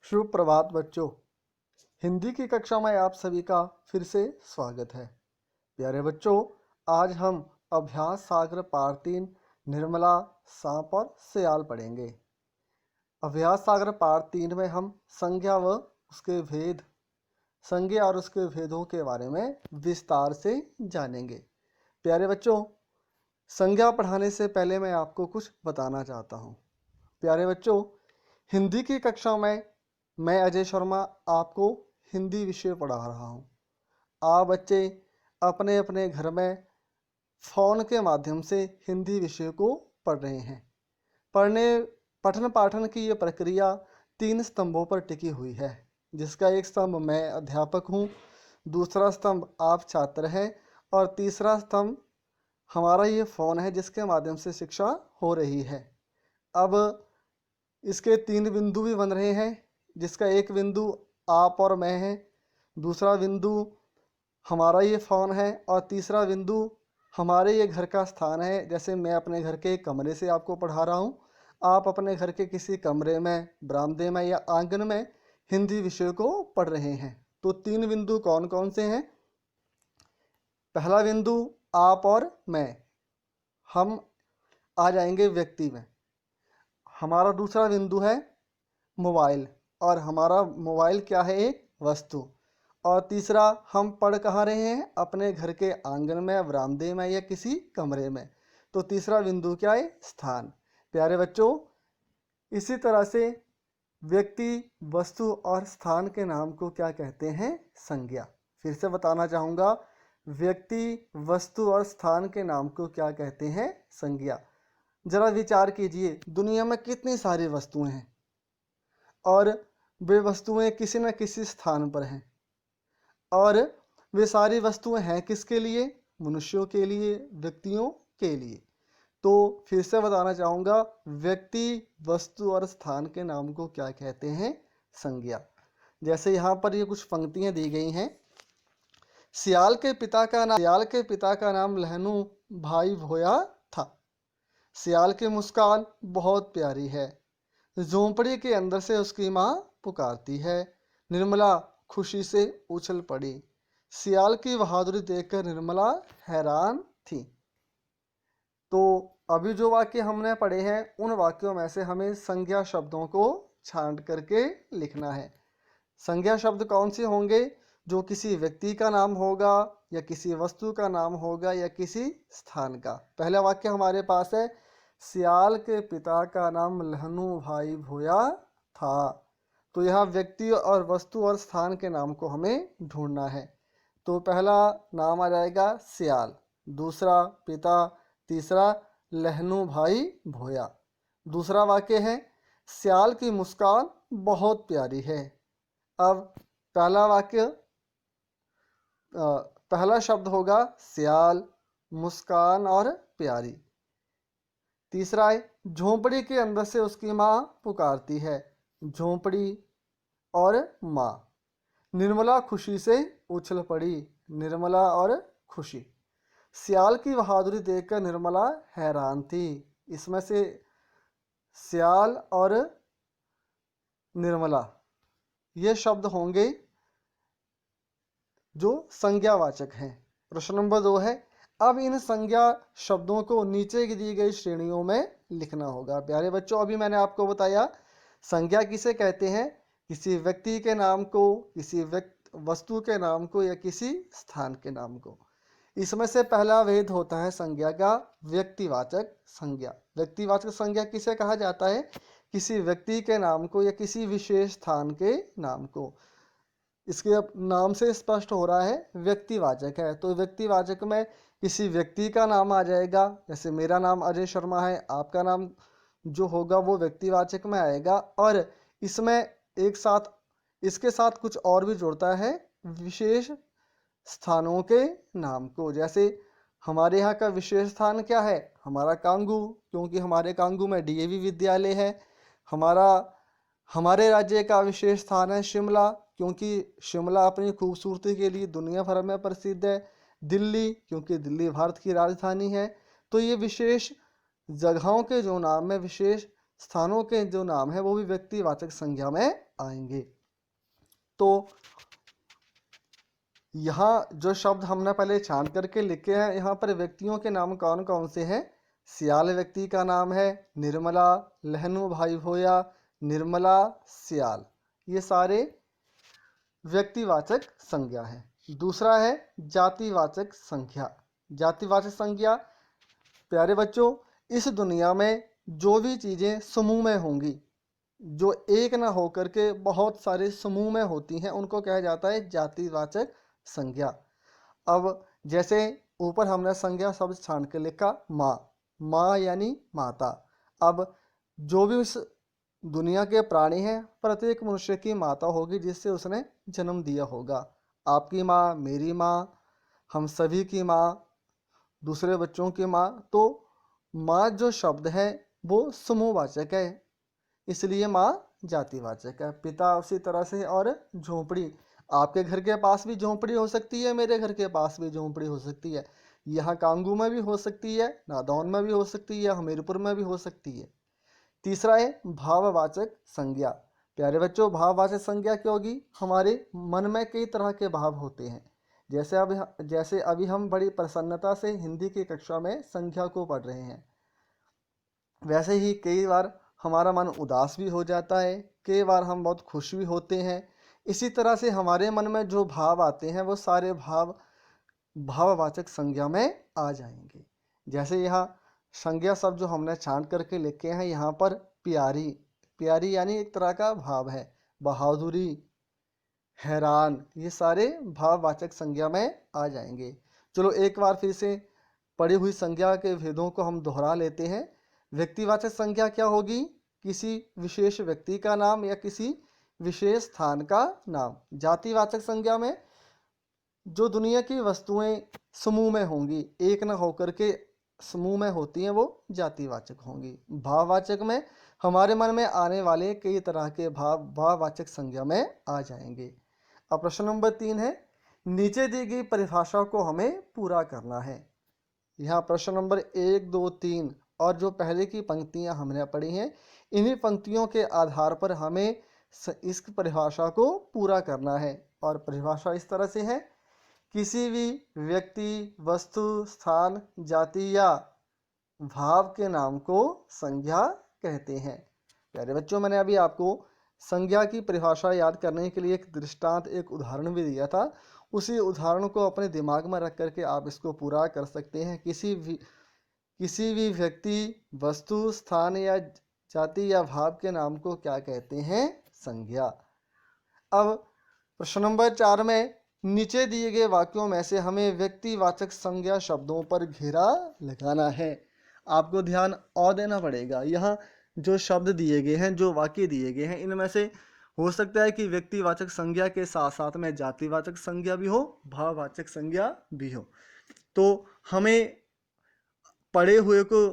शुभ प्रभात बच्चों। हिंदी की कक्षा में आप सभी का फिर से स्वागत है। प्यारे बच्चों, आज हम अभ्यास सागर पाठ 3 निर्मला, सांप और सियाल पढ़ेंगे। अभ्यास सागर पाठ 3 में हम संज्ञा व उसके भेद, संज्ञा और उसके भेदों के बारे में विस्तार से जानेंगे। प्यारे बच्चों, संज्ञा पढ़ाने से पहले मैं आपको कुछ बताना चाहता हूँ। प्यारे बच्चों, हिंदी की कक्षा में मैं अजय शर्मा आपको हिंदी विषय पढ़ा रहा हूँ। आप बच्चे अपने अपने घर में फ़ोन के माध्यम से हिंदी विषय को पढ़ रहे हैं। पठन पाठन की ये प्रक्रिया 3 स्तंभों पर टिकी हुई है, जिसका एक स्तंभ मैं अध्यापक हूँ, दूसरा स्तंभ आप छात्र हैं और तीसरा स्तंभ हमारा ये फ़ोन है जिसके माध्यम से शिक्षा हो रही है। अब इसके 3 बिंदु भी बन रहे हैं, जिसका एक बिंदु आप और मैं है, दूसरा बिंदु हमारा ये फ़ोन है और तीसरा बिंदु हमारे ये घर का स्थान है। जैसे मैं अपने घर के एक कमरे से आपको पढ़ा रहा हूँ, आप अपने घर के किसी कमरे में, बरामदे में या आंगन में हिंदी विषय को पढ़ रहे हैं। तो 3 बिंदु कौन कौन से हैं? पहला बिंदु आप और मैं, हम आ जाएंगे व्यक्ति में। हमारा दूसरा बिंदु है मोबाइल, और हमारा मोबाइल क्या है? एक वस्तु। और तीसरा, हम पढ़ कहाँ रहे हैं? अपने घर के आंगन में, बरामदे में या किसी कमरे में। तो तीसरा बिंदु क्या है? स्थान। प्यारे बच्चों, इसी तरह से व्यक्ति, वस्तु और स्थान के नाम को क्या कहते हैं? संज्ञा। फिर से बताना चाहूँगा, व्यक्ति, वस्तु और स्थान के नाम को क्या कहते हैं? संज्ञा। जरा विचार कीजिए, दुनिया में कितनी सारी वस्तुएं हैं और वे वस्तुएं किसी न किसी स्थान पर हैं, और वे सारी वस्तुएं हैं किसके लिए? मनुष्यों के लिए, व्यक्तियों के लिए। तो फिर से बताना चाहूँगा, व्यक्ति, वस्तु और स्थान के नाम को क्या कहते हैं? संज्ञा। जैसे यहाँ पर ये कुछ पंक्तियाँ दी गई हैं। सियाल के पिता का नाम लहनू भाई भोया था। सियाल की मुस्कान बहुत प्यारी है, झोंपड़ी के अंदर से उसकी माँ पुकारती है। निर्मला खुशी से उछल पड़ी। सियाल की बहादुरी देखकर निर्मला हैरान थी। तो अभी जो वाक्य हमने पढ़े हैं, उन वाक्यों में से हमें संज्ञा शब्दों को छांट करके लिखना है। संज्ञा शब्द कौन से होंगे? जो किसी व्यक्ति का नाम होगा, या किसी वस्तु का नाम होगा, या किसी स्थान का। पहला वाक्य हमारे पास है, सियाल के पिता का नाम लहनू भाई भोया था। तो यहाँ व्यक्ति और वस्तु और स्थान के नाम को हमें ढूंढना है। तो पहला नाम आ जाएगा सियाल, दूसरा पिता, तीसरा लहनू भाई भोया। दूसरा वाक्य है, सियाल की मुस्कान बहुत प्यारी है। अब पहला वाक्य, पहला शब्द होगा सियाल, मुस्कान और प्यारी। तीसरा है, झोंपड़ी के अंदर से उसकी माँ पुकारती है। झोंपड़ी और माँ। निर्मला खुशी से उछल पड़ी। निर्मला और खुशी। सियाल की बहादुरी देखकर निर्मला हैरान थी। इसमें से सियाल और निर्मला ये शब्द होंगे जो संज्ञावाचक हैं। प्रश्न नंबर 2 है, अब इन संज्ञा शब्दों को नीचे की दी गई श्रेणियों में लिखना होगा। प्यारे बच्चों, अभी मैंने आपको बताया संज्ञा किसे कहते हैं? किसी व्यक्ति के नाम को, किसी वस्तु के नाम को, या किसी स्थान के नाम को। इसमें से पहला भेद होता है संज्ञा का व्यक्तिवाचक संज्ञा। व्यक्तिवाचक संज्ञा किसे कहा जाता है? किसी व्यक्ति के नाम को या किसी विशेष स्थान के नाम को। इसके नाम से स्पष्ट हो रहा है व्यक्तिवाचक है। तो व्यक्तिवाचक में किसी व्यक्ति का नाम आ जाएगा, जैसे मेरा नाम अजय शर्मा है, आपका नाम जो होगा वो व्यक्तिवाचक में आएगा। और इसमें एक साथ, इसके साथ कुछ और भी जुड़ता है, विशेष स्थानों के नाम को। जैसे हमारे यहाँ का विशेष स्थान क्या है? हमारा कांगू, क्योंकि हमारे कांगू में डीएवी विद्यालय है। हमारे राज्य का विशेष स्थान है शिमला, क्योंकि शिमला अपनी खूबसूरती के लिए दुनिया भर में प्रसिद्ध है। दिल्ली, क्योंकि दिल्ली भारत की राजधानी है। तो ये विशेष जगहों के जो नाम है, विशेष स्थानों के जो नाम है वो भी व्यक्तिवाचक संज्ञा में आएंगे। तो यहाँ जो शब्द हमने पहले छान करके लिखे हैं, यहाँ पर व्यक्तियों के नाम कौन कौन से हैं? सियाल व्यक्ति का नाम है, निर्मला, लहनू भाई भोया, निर्मला, सियाल, ये सारे व्यक्तिवाचक संज्ञा है। दूसरा है जातिवाचक संज्ञा। जातिवाचक संज्ञा, प्यारे बच्चों, इस दुनिया में जो भी चीज़ें समूह में होंगी, जो एक ना होकर के बहुत सारे समूह में होती हैं, उनको कहा जाता है जातिवाचक संज्ञा। अब जैसे ऊपर हमने संज्ञा शब्द छान के लिखा माँ, माँ यानी माता। अब जो भी इस दुनिया के प्राणी हैं, प्रत्येक मनुष्य की माता होगी जिससे उसने जन्म दिया होगा। आपकी माँ, मेरी माँ, हम सभी की माँ, दूसरे बच्चों की माँ। तो माँ जो शब्द है वो समूहवाचक है, इसलिए माँ जातिवाचक है। पिता उसी तरह से, और झोंपड़ी, आपके घर के पास भी झोंपड़ी हो सकती है, मेरे घर के पास भी झोंपड़ी हो सकती है, यहाँ कांगू में भी हो सकती है, नादौन में भी हो सकती है, हमीरपुर में भी हो सकती है। तीसरा है भाववाचक संज्ञा। प्यारे बच्चों, भाववाचक संज्ञा क्या होगी? हमारे मन में कई तरह के भाव होते हैं। जैसे अभी हम बड़ी प्रसन्नता से हिंदी की कक्षा में संज्ञा को पढ़ रहे हैं, वैसे ही कई बार हमारा मन उदास भी हो जाता है, कई बार हम बहुत खुश भी होते हैं। इसी तरह से हमारे मन में जो भाव आते हैं वो सारे भाव भाववाचक संज्ञा में आ जाएंगे। जैसे यहाँ संज्ञा शब्द जो हमने छांट करके लिखे हैं, यहाँ पर प्यारी, प्यारी यानी एक तरह का भाव है, बहादुरी, हैरान, ये सारे भाववाचक संज्ञा में आ जाएंगे। चलो एक बार फिर से पढ़ी हुई संज्ञा के भेदों को हम दोहरा लेते हैं। व्यक्तिवाचक संज्ञा क्या होगी? किसी विशेष व्यक्ति का नाम या किसी विशेष स्थान का नाम। जातिवाचक संज्ञा में जो दुनिया की वस्तुएं समूह में होंगी, एक न होकर के समूह में होती हैं, वो जातिवाचक होंगी। भाववाचक में हमारे मन में आने वाले कई तरह के भाव भाववाचक संज्ञा में आ जाएंगे। अब प्रश्न नंबर 3 है, नीचे दी गई परिभाषा को हमें पूरा करना है। यहाँ प्रश्न नंबर 1, 2, 3 और जो पहले की पंक्तियाँ हमने पढ़ी हैं, इन्हीं पंक्तियों के आधार पर हमें इस परिभाषा को पूरा करना है। और परिभाषा इस तरह से है, किसी भी व्यक्ति, वस्तु, स्थान, जाति या भाव के नाम को संज्ञा कहते हैं। प्यारे बच्चों, मैंने अभी आपको संज्ञा की परिभाषा याद करने के लिए एक दृष्टांत, एक उदाहरण भी दिया था। उसी उदाहरण को अपने दिमाग में रख करके आप इसको पूरा कर सकते हैं। किसी भी व्यक्ति, वस्तु, स्थान या जाति या भाव के नाम को क्या कहते हैं? संज्ञा। अब प्रश्न नंबर 4 में नीचे दिए गए वाक्यों में से हमें व्यक्तिवाचक संज्ञा शब्दों पर घेरा लगाना है। आपको ध्यान और देना पड़ेगा। यहाँ जो शब्द दिए गए हैं, जो वाक्य दिए गए हैं, इनमें से हो सकता है कि व्यक्तिवाचक संज्ञा के साथ साथ में जातिवाचक संज्ञा भी हो, भाववाचक संज्ञा भी हो। तो हमें पढ़े हुए को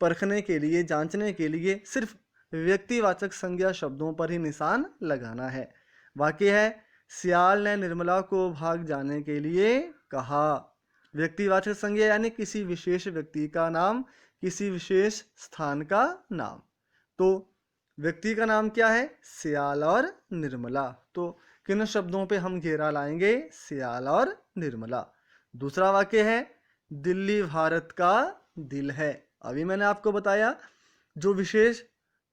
परखने के लिए, जांचने के लिए सिर्फ व्यक्तिवाचक संज्ञा शब्दों पर ही निशान लगाना है। वाक्य है, सियाल ने निर्मला को भाग जाने के लिए कहा। व्यक्तिवाचक संज्ञा यानी किसी विशेष व्यक्ति का नाम, किसी विशेष स्थान का नाम। तो व्यक्ति का नाम क्या है? सियाल और निर्मला। तो किन शब्दों पे हम घेरा लाएंगे? सियाल और निर्मला। दूसरा वाक्य है, दिल्ली भारत का दिल है। अभी मैंने आपको बताया जो विशेष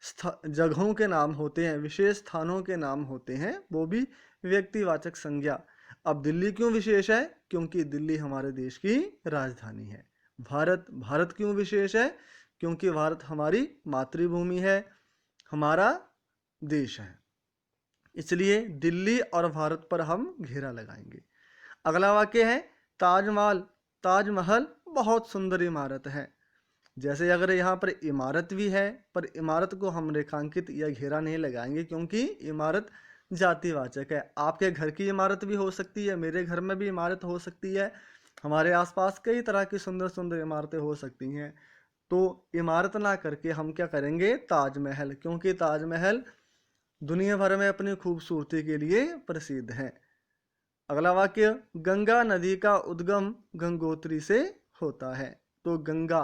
जगहों के नाम होते हैं, विशेष स्थानों के नाम होते हैं, वो भी व्यक्तिवाचक संज्ञा। अब दिल्ली क्यों विशेष है? क्योंकि दिल्ली हमारे देश की राजधानी है। भारत क्यों विशेष है? क्योंकि भारत हमारी मातृभूमि है, हमारा देश है। इसलिए दिल्ली और भारत पर हम घेरा लगाएंगे। अगला वाक्य है, ताजमहल बहुत सुंदर इमारत है। जैसे अगर यहाँ पर इमारत भी है, पर इमारत को हम रेखांकित या घेरा नहीं लगाएंगे क्योंकि इमारत जातिवाचक है। आपके घर की इमारत भी हो सकती है, मेरे घर में भी इमारत हो सकती है, हमारे आसपास कई तरह की सुंदर सुंदर इमारतें हो सकती हैं। तो इमारत ना करके हम क्या करेंगे? ताजमहल, क्योंकि ताजमहल दुनिया भर में अपनी खूबसूरती के लिए प्रसिद्ध है। अगला वाक्य, गंगा नदी का उद्गम गंगोत्री से होता है। तो गंगा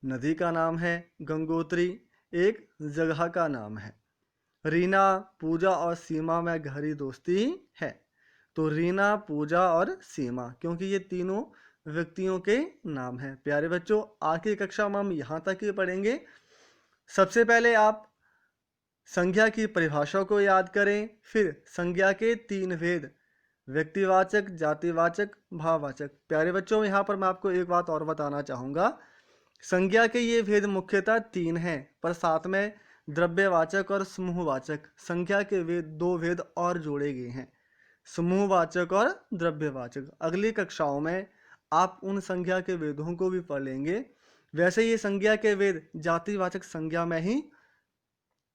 नदी का नाम है, गंगोत्री एक जगह का नाम है। रीना, पूजा और सीमा में गहरी दोस्ती है। तो रीना, पूजा और सीमा, क्योंकि ये तीनों व्यक्तियों के नाम हैं। प्यारे बच्चों, आज की कक्षा में हम यहाँ तक ही पढ़ेंगे। सबसे पहले आप संज्ञा की परिभाषा को याद करें, फिर संज्ञा के 3 भेद, व्यक्तिवाचक, जातिवाचक, भाववाचक। प्यारे बच्चों, यहाँ पर मैं आपको एक बात और बताना चाहूँगा। संज्ञा के ये भेद मुख्यतः 3 हैं, पर साथ में द्रव्यवाचक और समूहवाचक संज्ञा के भेद 2 भेद और जोड़े गए हैं, समूहवाचक और द्रव्यवाचक। अगली कक्षाओं में आप उन संज्ञा के भेदों को भी पढ़ लेंगे। वैसे ये संज्ञा के भेद जातिवाचक संज्ञा में ही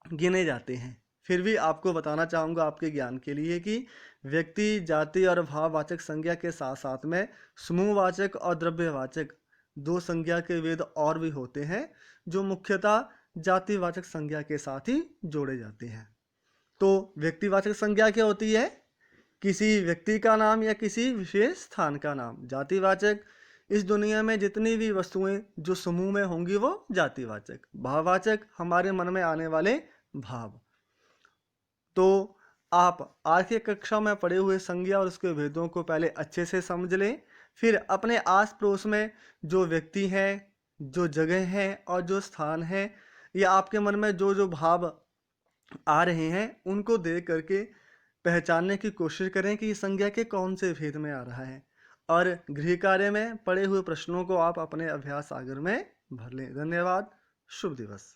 गिने जाते हैं। फिर भी आपको बताना चाहूँगा आपके ज्ञान के लिए कि व्यक्ति, जाति और भाववाचक संज्ञा के साथ साथ में समूहवाचक और द्रव्यवाचक 2 संज्ञा के भेद और भी होते हैं, जो मुख्यतः जातिवाचक संज्ञा के साथ ही जोड़े जाते हैं। तो व्यक्तिवाचक संज्ञा क्या होती है? किसी व्यक्ति का नाम या किसी विशेष स्थान का नाम। जातिवाचक, इस दुनिया में जितनी भी वस्तुएं जो समूह में होंगी वो जातिवाचक। भाववाचक, हमारे मन में आने वाले भाव। तो आप आज की कक्षा में पढ़े हुए संज्ञा और उसके भेदों को पहले अच्छे से समझ लें, फिर अपने आस पड़ोस में जो व्यक्ति हैं, जो जगह हैं और जो स्थान हैं, या आपके मन में जो जो भाव आ रहे हैं, उनको देख करके पहचानने की कोशिश करें कि ये संज्ञा के कौन से भेद में आ रहा है। और गृह कार्य में पड़े हुए प्रश्नों को आप अपने अभ्यास सागर में भर लें। धन्यवाद। शुभ दिवस।